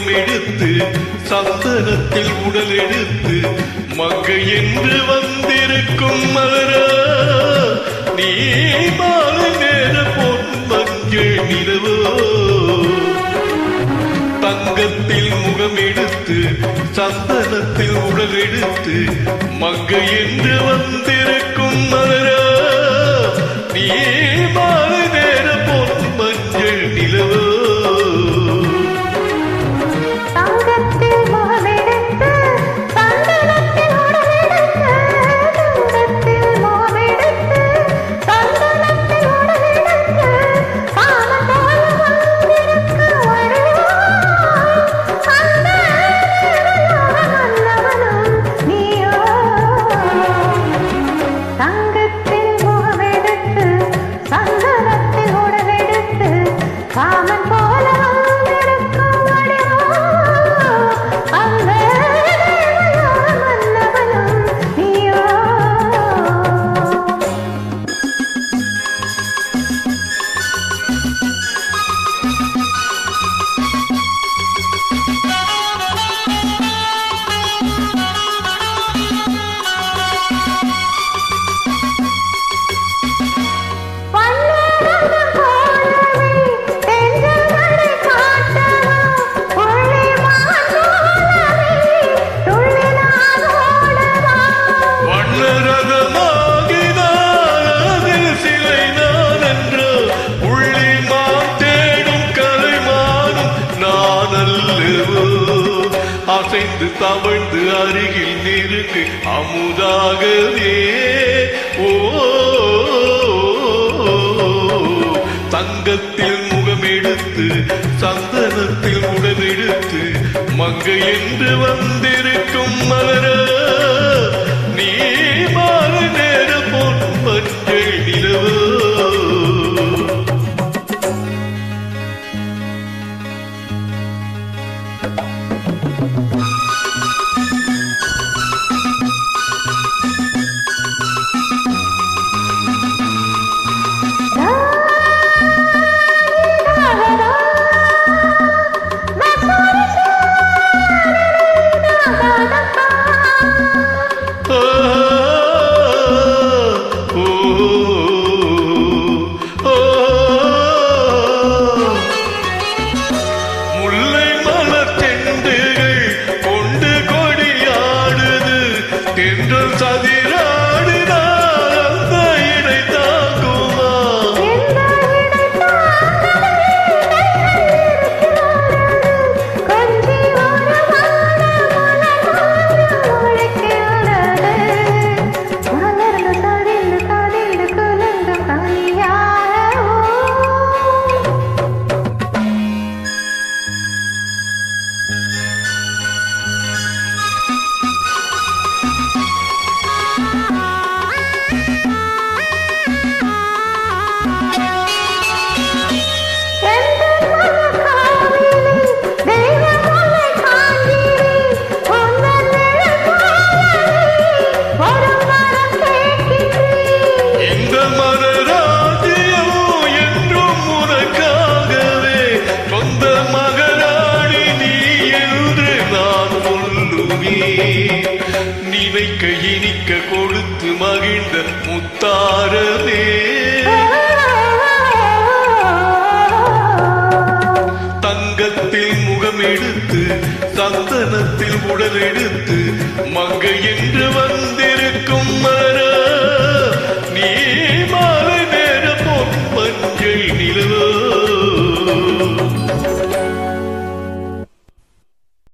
முகமெடுத்து சந்தனத்தில் உடல் எடுத்து மங்கை என்று வந்திருக்கும் மலரா நீ மாலை நேர பொன் மஞ்சள் நிலவோ தங்கத்தில் முகமெடுத்து சந்தனத்தில் உடல் எடுத்து மங்கை என்று வந்திருக்கும் மலரா நீ மாலை நேர பொன் மஞ்சள் நிலவோ அசைந்து தவழ்ந்து அருகில் நெருங்கு அமுதாகவே ஓ தங்கத்தில் முகமெடுத்து சந்தனத்தில் உடலெடுத்து மங்கை என்று வந்திருக்கும் மலர நீ மாறு நேர பொன் மஞ்சள் நிலவோ நினைக்க இனிக்க கொடுத்து மகிழ்ந்த முத்தாரமே தங்கத்தில் முகமெடுத்து சந்தனத்தில் உடல் எடுத்து மங்கை என்ற